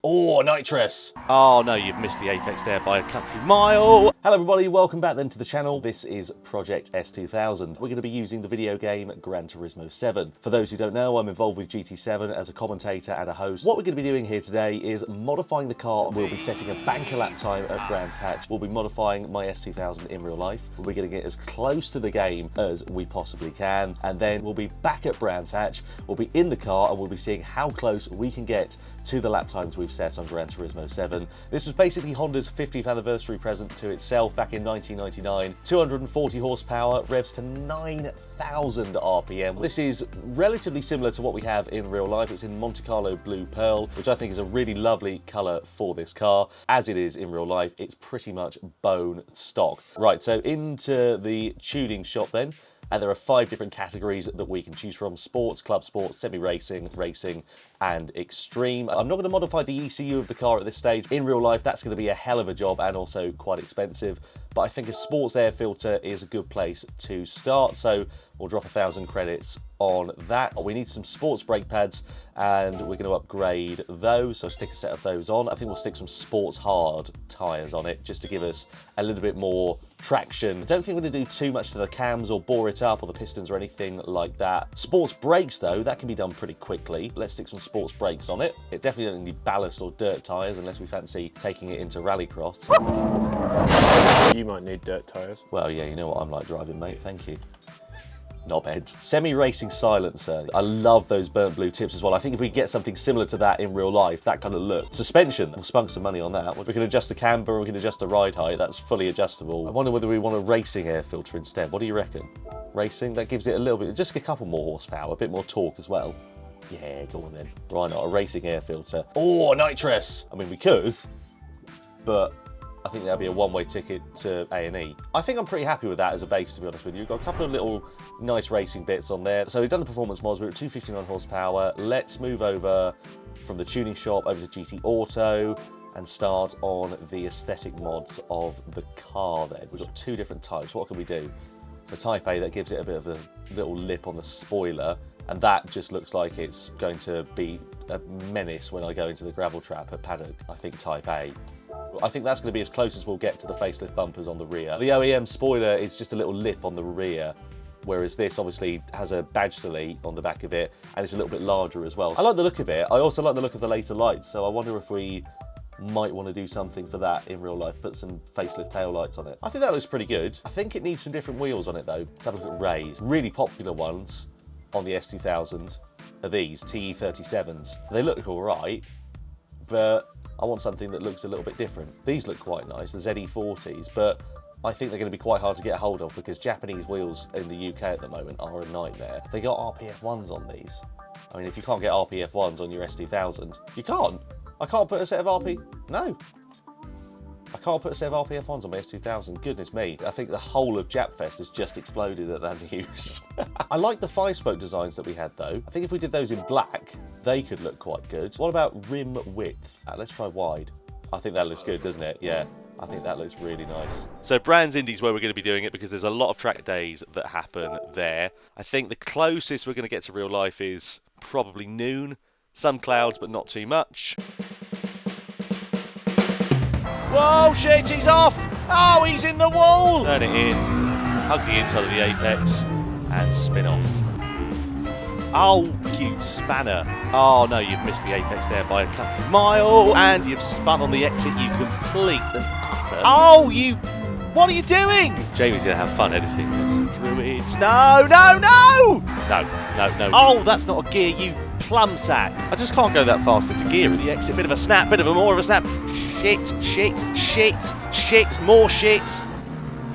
Oh, nitrous! Oh no, you've missed the apex there by a country mile. Hello everybody, welcome back then to the channel. This is Project S2000. We're going to be using the video game Gran Turismo 7. For those who don't know, I'm involved with GT7 as a commentator and a host. What we're going to be doing here today is modifying the car. We'll be setting a banker lap time at Brands Hatch. We'll be modifying my S2000 in real life. We'll be getting it as close to the game as we possibly can. And then we'll be back at Brands Hatch. We'll be in the car and we'll be seeing how close we can get to the lap times we've set on Gran Turismo 7. This was basically Honda's 50th anniversary present to itself back in 1999. 240 horsepower, revs to 9,000 RPM. This is relatively similar to what we have in real life. It's in Monte Carlo Blue Pearl, which I think is a really lovely colour for this car. As it is in real life, it's pretty much bone stock. Right, so into the tuning shop then. And there are 5 different categories that we can choose from: sports, club sports, semi-racing, racing, and extreme. I'm not going to modify the ECU of the car at this stage. In real life, that's going to be a hell of a job and also quite expensive. But I think a sports air filter is a good place to start. So we'll drop 1,000 credits on that. We need some sports brake pads and we're going to upgrade those. So stick a set of those on. I think we'll stick some sports hard tyres on it just to give us a little bit more traction. I don't think we're going to do too much to the cams or bore it up or the pistons or anything like that. Sports brakes though, that can be done pretty quickly. Let's stick some sports brakes on it. It definitely doesn't need ballast or dirt tyres unless we fancy taking it into rallycross. You might need dirt tyres. Well, yeah, you know what I'm like driving, mate. Thank you. Knobhead. Semi-racing silencer. I love those burnt blue tips as well. I think if we get something similar to that in real life, that kind of look. Suspension. We'll spunk some money on that. We can adjust the camber, we can adjust the ride height. That's fully adjustable. I wonder whether we want a racing air filter instead. What do you reckon? Racing? That gives it a little bit, just a couple more horsepower, a bit more torque as well. Yeah, go on then. Why not? A racing air filter. Oh, nitrous! I mean, we could, but I think that'd be a one-way ticket to A&E. I think I'm pretty happy with that as a base, to be honest with you. We've got a couple of little nice racing bits on there. So we've done the performance mods, we're at 259 horsepower. Let's move over from the tuning shop over to GT Auto and start on the aesthetic mods of the car then. We've got 2 different types. What can we do? So Type A, that gives it a bit of a little lip on the spoiler, and that just looks like it's going to be a menace when I go into the gravel trap at Paddock. I think Type A. I think that's going to be as close as we'll get to the facelift bumpers on the rear. The OEM spoiler is just a little lip on the rear, whereas this obviously has a badge delete on the back of it, and it's a little bit larger as well. I like the look of it. I also like the look of the later lights, so I wonder if we might want to do something for that in real life, put some facelift tail lights on it. I think that looks pretty good. I think it needs some different wheels on it though. Let's have a look at Ray's. Really popular ones on the S2000 are these TE37s. They look all right, but I want something that looks a little bit different. These look quite nice, the ZE40s, but I think they're going to be quite hard to get a hold of because Japanese wheels in the UK at the moment are a nightmare. They got RPF 1s on these. I mean, if you can't get RPF 1s on your S2000, you can't. I can't put a set of No. I can't put a set of RPF 1s on my S2000. Goodness me. I think the whole of Japfest has just exploded at that news. I like the 5-spoke designs that we had though. I think if we did those in black, they could look quite good. What about rim width? Let's try wide. I think that looks good, doesn't it? Yeah. I think that looks really nice. So Brands Indy's where we're going to be doing it because there's a lot of track days that happen there. I think the closest we're going to get to real life is probably noon. Some clouds, but not too much. Whoa, shit, he's off! Oh, he's in the wall! Turn it in, hug the inside of the apex, and spin off. Oh, cute spanner. Oh no, you've missed the apex there by a country mile, and you've spun on the exit, you complete and utter. Oh, you... What are you doing? Jamie's going to have fun editing this. Druids. No, no, no! No. Oh, that's not a gear, you plum sack. I just can't go that fast into gear at the exit. Bit of a snap, bit of a more of a snap. Shit, more shit.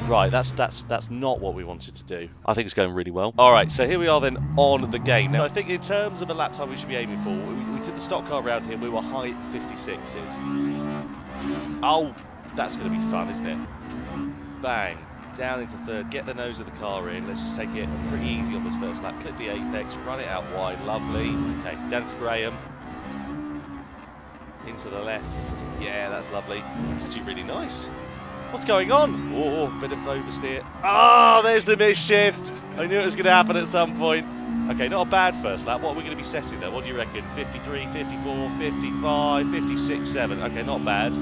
Right, that's not what we wanted to do. I think it's going really well. All right, so here we are then on the game. Now, I think in terms of a lap time we should be aiming for, we took the stock car round here, we were high 56s. Oh, that's going to be fun, isn't it? Bang, down into third, get the nose of the car in. Let's just take it pretty easy on this first lap. Clip the apex, run it out wide, lovely. Okay, down to Graham. Into the left. Yeah, that's lovely. It's actually really nice. What's going on? Oh, bit of oversteer. Oh, there's the miss shift. I knew it was going to happen at some point. Okay, not a bad first lap. What are we going to be setting though? What do you reckon? 53, 54, 55, 56, 7. Okay, not bad. I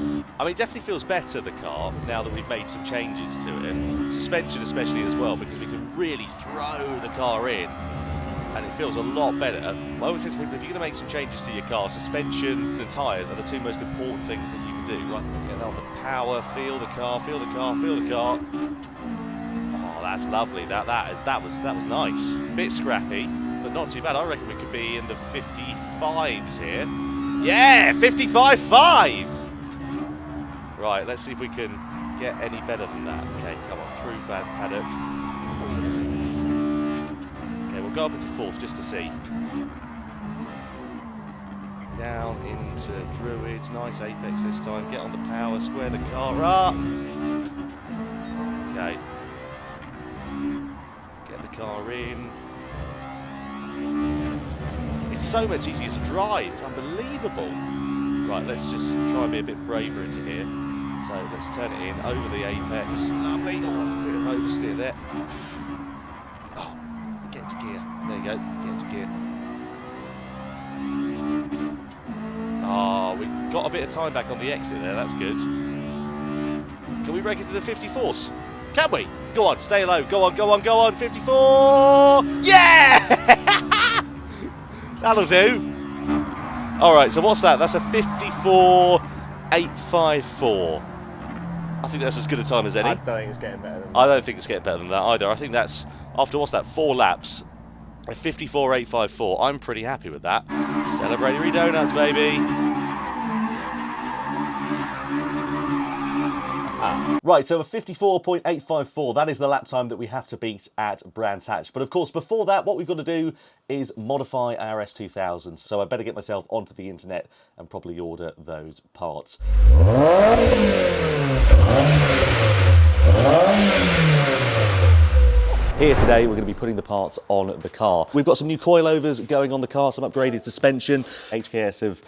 mean, it definitely feels better, the car, now that we've made some changes to it. Suspension especially as well, because we can really throw the car in. And it feels a lot better. I always say to people, if you're going to make some changes to your car, suspension and tyres are the two most important things that you can do. Right, get on the power, feel the car, feel the car, feel the car. Oh, that's lovely. That was nice. Bit scrappy, but not too bad. I reckon we could be in the 55s here. Yeah, 55.5. Right, let's see if we can get any better than that. Okay, come on, through paddock. Okay, we'll go up into 4th just to see. Down into Druids, nice apex this time. Get on the power, square the car up. Okay. Get the car in. It's so much easier to drive, it's unbelievable. Right, let's just try and be a bit braver into here. So let's turn it in over the apex. Lovely. Oh, a bit of oversteer there. Oh, get into gear. There you go. Get into gear. Oh, we got a bit of time back on the exit there. That's good. Can we break it to the 54s? Can we? Go on, stay low. Go on, go on, go on. 54. Yeah! That'll do. All right, so what's that? That's a 54.854. I think that's as good a time as any. I don't think it's getting better than that. I don't think it's getting better than that either. I think that's, after what's that, 4 laps, a 54.854. I'm pretty happy with that. Celebratory donuts, baby. Right, so a 54.854, that is the lap time that we have to beat at Brands Hatch. But of course, before that, what we've got to do is modify our S2000. So I better get myself onto the internet and probably order those parts. Here today, we're going to be putting the parts on the car. We've got some new coilovers going on the car, some upgraded suspension. HKS have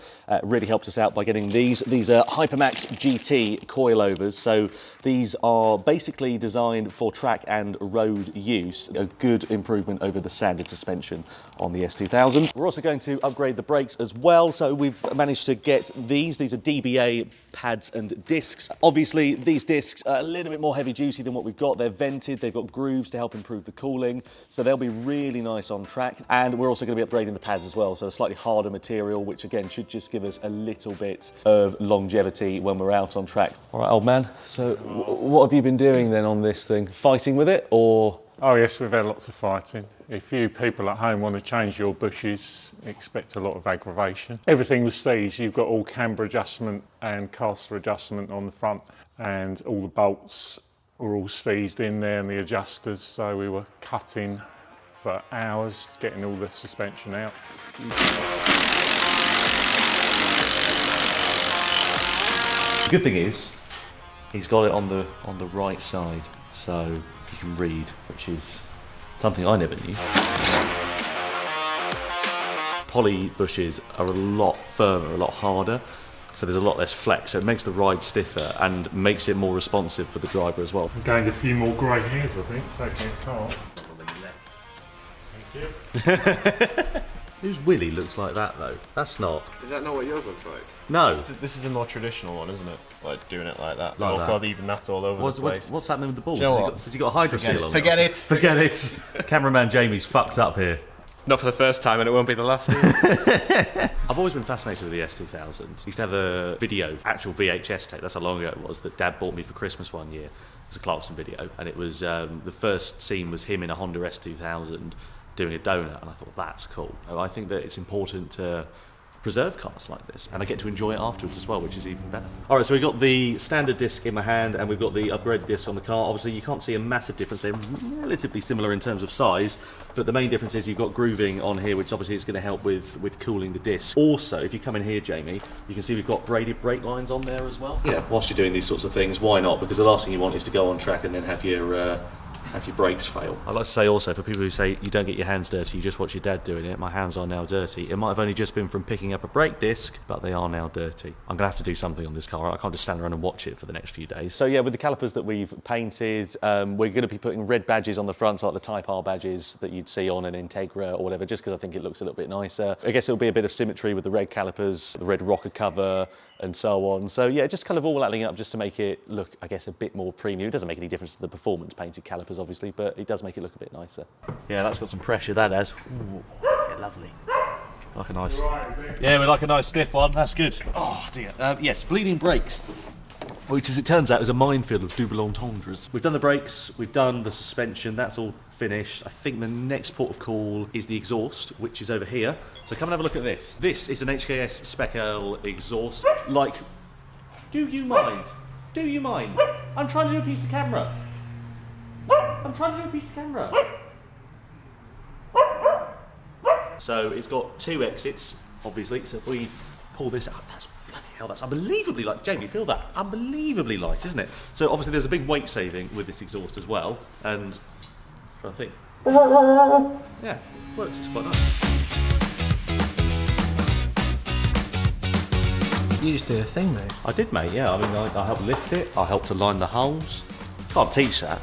really helped us out by getting these. These are Hypermax GT coilovers. So these are basically designed for track and road use. A good improvement over the standard suspension on the S2000. We're also going to upgrade the brakes as well. So we've managed to get these. These are DBA pads and discs. Obviously, these discs are a little bit more heavy duty than what we've got. They're vented, they've got grooves to help improve the cooling, so they'll be really nice on track. And we're also going to be upgrading the pads as well, so a slightly harder material, which again should just give us a little bit of longevity when we're out on track. All right, old man, so what have you been doing then on this thing? Fighting with it, or? Oh yes, we've had lots of fighting. If you people at home want to change your bushes, expect a lot of aggravation. Everything was seized. You've got all camber adjustment and caster adjustment on the front, and all the bolts were all seized in there and the adjusters, so we were cutting for hours, getting all the suspension out. The good thing is, he's got it on the right side, so you can read, which is something I never knew. Poly bushes are a lot firmer, a lot harder, so there's a lot less flex, so it makes the ride stiffer and makes it more responsive for the driver as well. I've gained a few more grey hairs, I think, taking a car. Thank you. Whose Willy looks like that though? That's not. Is that not what yours looks like? No. This is a more traditional one, isn't it? Like doing it like that. Like oh that. God, even that's all over the place. What's happening with the balls? Do you know Has he got a hydro seal on? Forget it. Forget it. Cameraman Jamie's fucked up here. Not for the first time, and it won't be the last either. I've always been fascinated with the S2000. I used to have a video, actual VHS tape, that's how long ago it was, that Dad bought me for Christmas one year. It was a Clarkson video, and it was, the first scene was him in a Honda S2000 doing a donut, and I thought, that's cool. I think that it's important to preserve cars like this, and I get to enjoy it afterwards as well, which is even better. All right, so we've got the standard disc in my hand, and we've got the upgraded disc on the car. Obviously, you can't see a massive difference. They're relatively similar in terms of size, but the main difference is you've got grooving on here, which obviously is going to help with cooling the disc. Also, if you come in here, Jamie, you can see we've got braided brake lines on there as well. Yeah, whilst you're doing these sorts of things, why not? Because the last thing you want is to go on track and then have your if your brakes fail. I'd like to say also, for people who say you don't get your hands dirty, you just watch your dad doing it, my hands are now dirty. It might have only just been from picking up a brake disc, but they are now dirty. I'm going to have to do something on this car. I can't just stand around and watch it for the next few days. So yeah, with the calipers that we've painted, we're going to be putting red badges on the front, like the Type R badges that you'd see on an Integra or whatever, just because I think it looks a little bit nicer. I guess it'll be a bit of symmetry with the red calipers, the red rocker cover, and so on. So yeah, just kind of all adding up just to make it look, I guess, a bit more premium. It doesn't make any difference to the performance painted calipers, obviously, but it does make it look a bit nicer. Yeah, that's got some pressure, that has. Ooh, yeah, lovely. Like a nice... Yeah, we like a nice stiff one, that's good. Oh dear. Yes, bleeding brakes, which as it turns out is a minefield of double entendres. We've done the brakes, we've done the suspension, that's all finished. I think the next port of call is the exhaust, which is over here. So come and have a look at this. This is an HKS Spec L exhaust. Like, do you mind? Do you mind? I'm trying to do a piece of camera. I'm trying to do a piece of camera. So it's got 2 exits, obviously. So if we pull this out, that's bloody hell, that's unbelievably light. Jamie, feel that? Unbelievably light, isn't it? So obviously there's a big weight saving with this exhaust as well. And I think, yeah, works. It's quite nice. You just did a thing, mate. I did, mate. Yeah. I mean, I helped lift it. I helped align the holes. Can't teach that.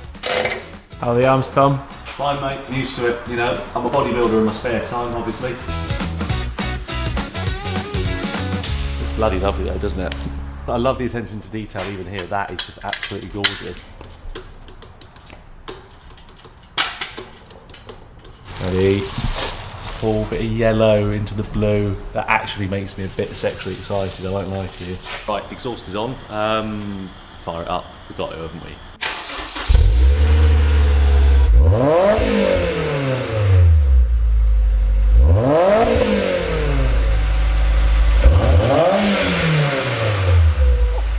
How are the arms, Tom? Fine, mate. I'm used to it. You know, I'm a bodybuilder in my spare time, obviously. It's bloody lovely, though, doesn't it? I love the attention to detail even here. That is just absolutely gorgeous. Ready? Full bit of yellow into the blue. That actually makes me a bit sexually excited. I won't lie to you. Right, exhaust is on. Fire it up. We've got it, haven't we?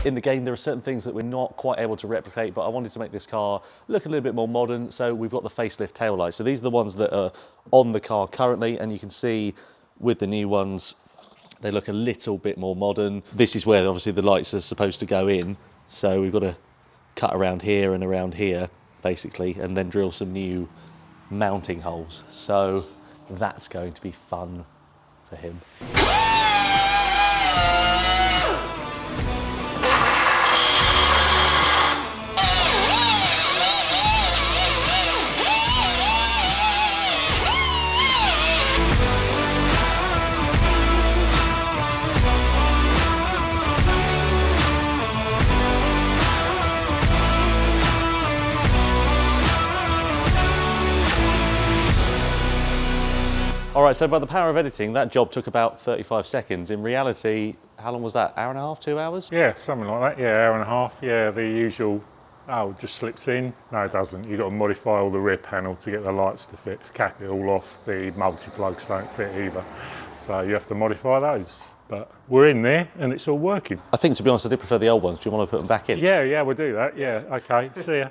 In the game, there are certain things that we're not quite able to replicate, but I wanted to make this car look a little bit more modern, so we've got the facelift taillights. So these are the ones that are on the car currently, and you can see with the new ones, they look a little bit more modern. This is where obviously the lights are supposed to go in, so we've got to cut around here and around here, basically, and then drill some new mounting holes. So that's going to be fun for him. All right, so by the power of editing, that job took about 35 seconds. In reality, how long was that? Hour and a half, 2 hours? Yeah, something like that. Yeah, hour and a half. Yeah, the usual, oh, just slips in. No, it doesn't. You've got to modify all the rear panel to get the lights to fit, to cap it all off. The multi-plugs don't fit either. So you have to modify those. But we're in there and it's all working. I think, to be honest, I did prefer the old ones. Do you want to put them back in? Yeah, we'll do that. Yeah, okay, see ya.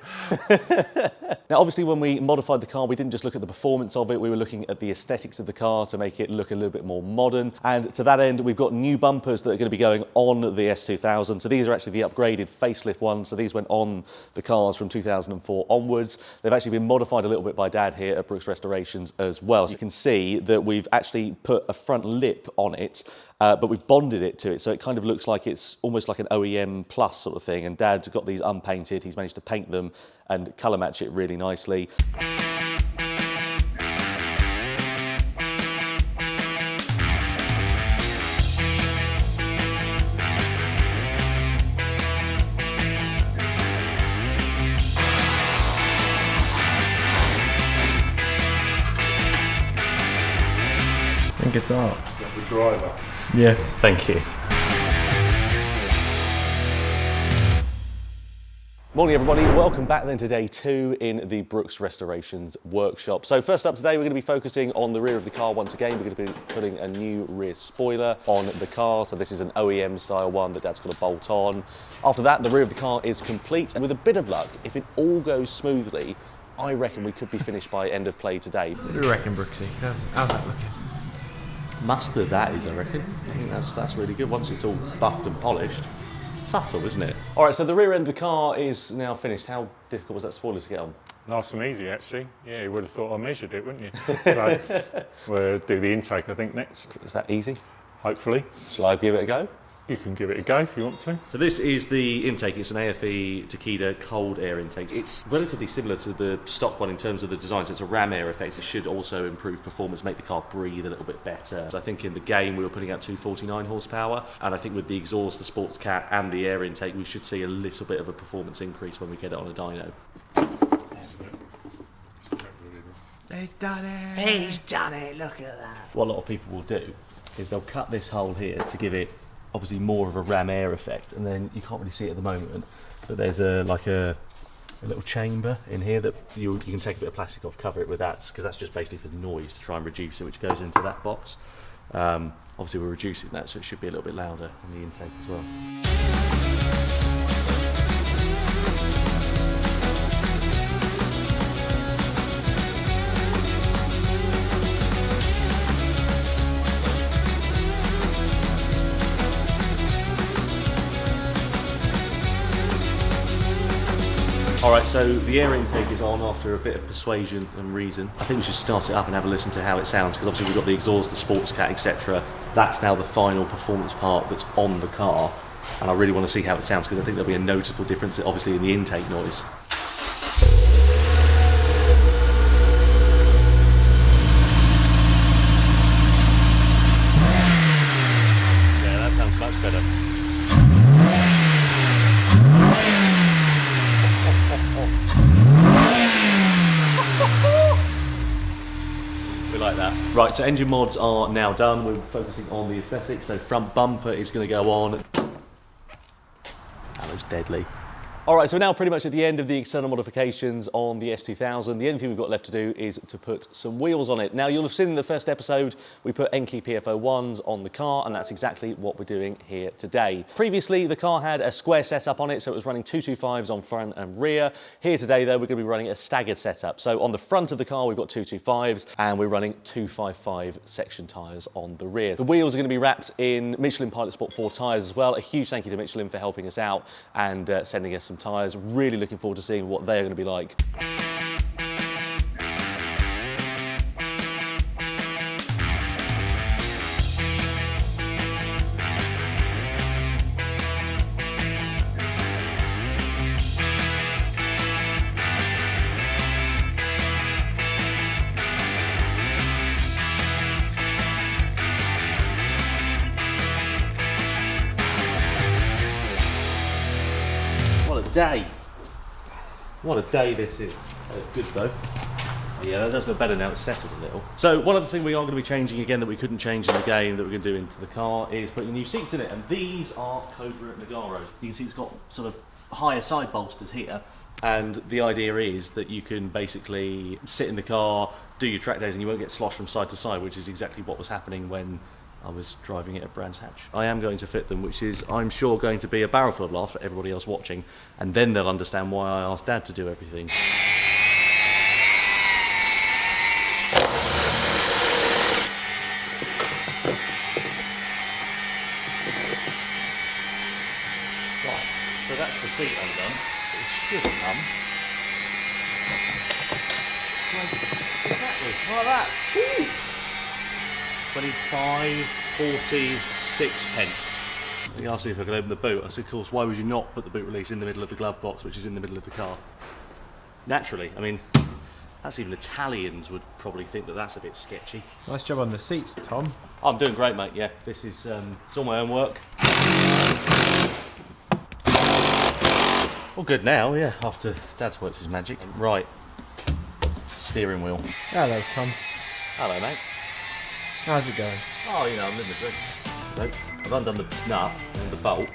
Now, obviously, when we modified the car, we didn't just look at the performance of it, we were looking at the aesthetics of the car to make it look a little bit more modern. And to that end, we've got new bumpers that are going to be going on the S2000. So these are actually the upgraded facelift ones. So these went on the cars from 2004 onwards. They've actually been modified a little bit by Dad here at Brooks Restorations as well. So you can see that we've actually put a front lip on it, but we've bonded it to it, so it kind of looks like it's almost like an OEM plus sort of thing. And Dad's got these unpainted. He's managed to paint them and colour match it really nicely. I think it's art. The driver. Yeah. Thank you. Morning everybody, welcome back then to day 2 in the Brooks Restorations workshop. So first up today, we're going to be focusing on the rear of the car once again. We're going to be putting a new rear spoiler on the car. So this is an OEM style one that Dad's going to bolt on. After that, the rear of the car is complete. And with a bit of luck, if it all goes smoothly, I reckon we could be finished by end of play today. What do you reckon, Brooksy? How's that looking? Mustard that is, I reckon. I think that's really good once it's all buffed and polished. Subtle, isn't it? All right, so the rear end of the car is now finished. How difficult was that spoiler to get on? Nice and easy, actually. Yeah, you would have thought I measured it, wouldn't you? So we'll do the intake, I think, next. Is that easy? Hopefully. Shall I give it a go? You can give it a go if you want to. So this is the intake. It's an AFE Takeda cold air intake. It's relatively similar to the stock one in terms of the design. So it's a ram air effect. It should also improve performance, make the car breathe a little bit better. So I think in the game we were putting out 249 horsepower, and I think with the exhaust, the sports cat and the air intake, we should see a little bit of a performance increase when we get it on a dyno. He's done it. He's done it, look at that. What a lot of people will do is they'll cut this hole here to give it obviously more of a ram air effect, and then you can't really see it at the moment, but there's a little chamber in here that you can take a bit of plastic off, cover it with that, because that's just basically for the noise to try and reduce it, which goes into that box. Obviously we're reducing that, so it should be a little bit louder in the intake as well. Alright, so the air intake is on after a bit of persuasion and reason. I think we should start it up and have a listen to how it sounds, because obviously we've got the exhaust, the sports cat, etc. That's now the final performance part that's on the car, and I really want to see how it sounds, because I think there'll be a noticeable difference obviously in the intake noise. Yeah, that sounds much better. We like that. Right, so engine mods are now done. We're focusing on the aesthetics. So front bumper is going to go on. That looks deadly. All right, so we're now pretty much at the end of the external modifications on the S2000. The only thing we've got left to do is to put some wheels on it. Now, you'll have seen in the first episode, we put Enkei PF01s on the car, and that's exactly what we're doing here today. Previously, the car had a square setup on it, so it was running 225s on front and rear. Here today, though, we're going to be running a staggered setup. So on the front of the car, we've got 225s, and we're running 255 section tyres on the rear. The wheels are going to be wrapped in Michelin Pilot Sport 4 tyres as well. A huge thank you to Michelin for helping us out and sending us some tyres. Really looking forward to seeing what they're going to be like. Day. What a day this is. Good though. Yeah, that does look better now, it's settled a little. So one other thing we are going to be changing again that we couldn't change in the game that we're going to do into the car is putting new seats in it, and these are Cobra Nagaros. You can see it's got sort of higher side bolsters here, and the idea is that you can basically sit in the car, do your track days, and you won't get sloshed from side to side, which is exactly what was happening when I was driving it at Brands Hatch. I am going to fit them, which is, I'm sure, going to be a barrel full of laughs for everybody else watching, and then they'll understand why I asked Dad to do everything. Right, so that's the seat undone. It should come. Exactly, like that. Woo! 25.46 pence. He asked me if I could open the boot. I said, of course, why would you not put the boot release in the middle of the glove box, which is in the middle of the car? Naturally, I mean, that's even Italians would probably think that that's a bit sketchy. Nice job on the seats, Tom. Oh, I'm doing great, mate, yeah. This is, it's all my own work. All good now, yeah, after Dad's worked his magic. Right, steering wheel. Hello, Tom. Hello, mate. How's it going? Oh, you know, I'm living the dream. Nope. I've undone the nut and the bolt.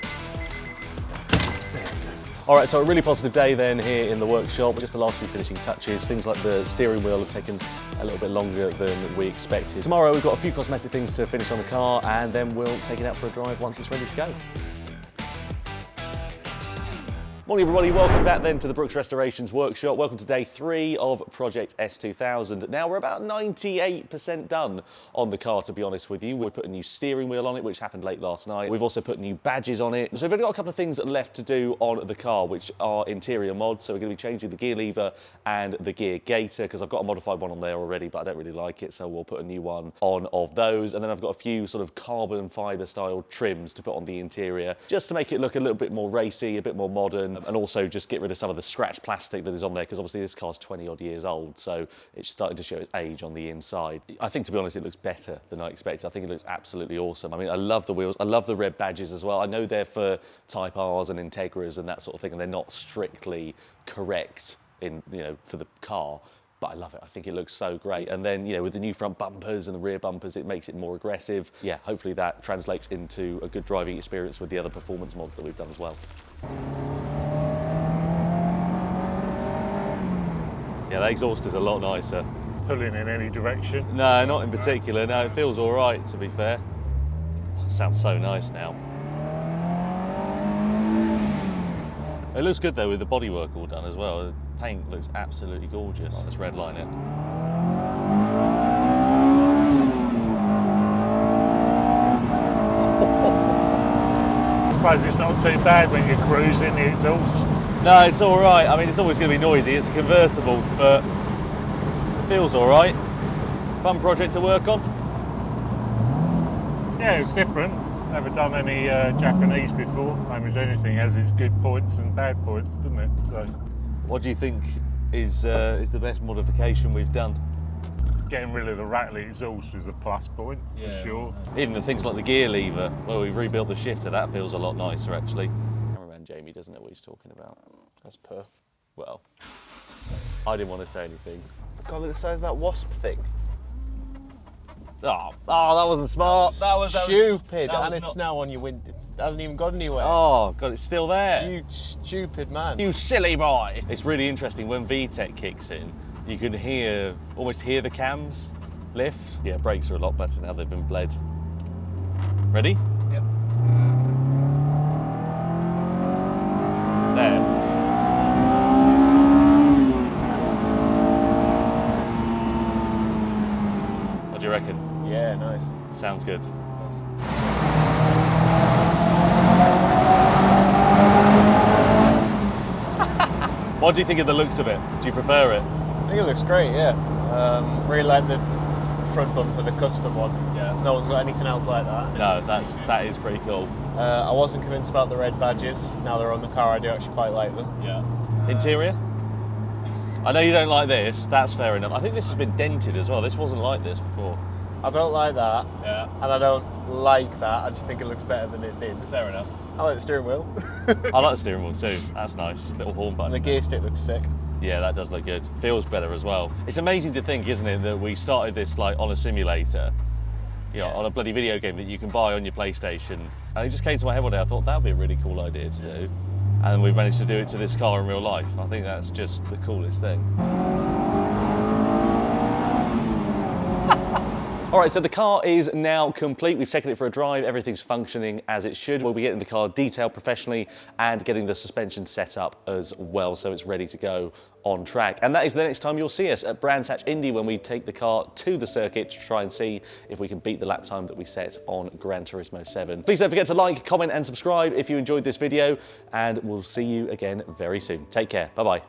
There we go. All right, so a really positive day then here in the workshop. Just the last few finishing touches. Things like the steering wheel have taken a little bit longer than we expected. Tomorrow we've got a few cosmetic things to finish on the car, and then we'll take it out for a drive once it's ready to go. Morning everybody, welcome back then to the Brooks Restorations Workshop. Welcome to day 3 of Project S2000. Now we're about 98% done on the car, to be honest with you. We put a new steering wheel on it, which happened late last night. We've also put new badges on it. So we've only got a couple of things left to do on the car, which are interior mods. So we're going to be changing the gear lever and the gear gaiter, because I've got a modified one on there already, but I don't really like it, so we'll put a new one on of those. And then I've got a few sort of carbon fibre style trims to put on the interior, just to make it look a little bit more racy, a bit more modern, and also just get rid of some of the scratch plastic that is on there, because obviously this car's 20 odd years old, so it's starting to show its age on the inside. I think, to be honest, it looks better than I expected. I think it looks absolutely awesome. I mean, I love the wheels, I love the red badges as well. I know they're for Type Rs and Integras and that sort of thing, and they're not strictly correct in, you know, for the car, but I love it. I think it looks so great. And then, you know, with the new front bumpers and the rear bumpers, it makes it more aggressive. Yeah, hopefully that translates into a good driving experience with the other performance mods that we've done as well. Yeah, that exhaust is a lot nicer. Pulling in any direction. No, not in particular. No, it feels all right, to be fair. It sounds so nice now. It looks good though with the bodywork all done as well. The paint looks absolutely gorgeous. Let's redline it. I suppose it's not too bad when you're cruising the exhaust. No, it's all right. I mean, it's always going to be noisy. It's a convertible, but it feels all right. Fun project to work on. Yeah, it's different. Never done any Japanese before. I mean, anything has its good points and bad points, doesn't it? So, what do you think is the best modification we've done? getting rid of the rattly exhaust is a plus point, for sure. Even the things like the gear lever, well, we've rebuilt the shifter, that feels a lot nicer, actually. Cameraman Jamie doesn't know what he's talking about. That's per. Well, I didn't want to say anything. God, look at the size of that wasp thing. Oh, that wasn't smart. That was stupid, that was and it's now on your wind. It hasn't even gone anywhere. Oh, God, it's still there. You stupid man. You silly boy. It's really interesting when VTEC kicks in, you can almost hear the cams lift. Yeah, brakes are a lot better now they've been bled. Ready? Yep. There. What do you reckon? Yeah, nice. Sounds good. What do you think of the looks of it? Do you prefer it? I think it looks great, yeah. Really like the front bumper, the custom one. Yeah. No one's got anything else like that. No, that is pretty cool. I wasn't convinced about the red badges. Now they're on the car, I do actually quite like them. Yeah. Interior? I know you don't like this, that's fair enough. I think this has been dented as well. This wasn't like this before. I don't like that. Yeah. And I don't like that. I just think it looks better than it did. Fair enough. I like the steering wheel. I like the steering wheel too. That's nice. Little horn button. And the gear stick looks sick. Yeah, that does look good. Feels better as well. It's amazing to think, isn't it, that we started this like on a simulator, you know, on a bloody video game that you can buy on your PlayStation. And it just came to my head one day, I thought that would be a really cool idea to do. And we've managed to do it to this car in real life. I think that's just the coolest thing. All right, so the car is now complete. We've taken it for a drive. Everything's functioning as it should. We'll be getting the car detailed professionally and getting the suspension set up as well, so it's ready to go on track. And that is the next time you'll see us at Brands Hatch Indy, when we take the car to the circuit to try and see if we can beat the lap time that we set on Gran Turismo 7. Please don't forget to like, comment and subscribe if you enjoyed this video, and we'll see you again very soon. Take care. Bye-bye.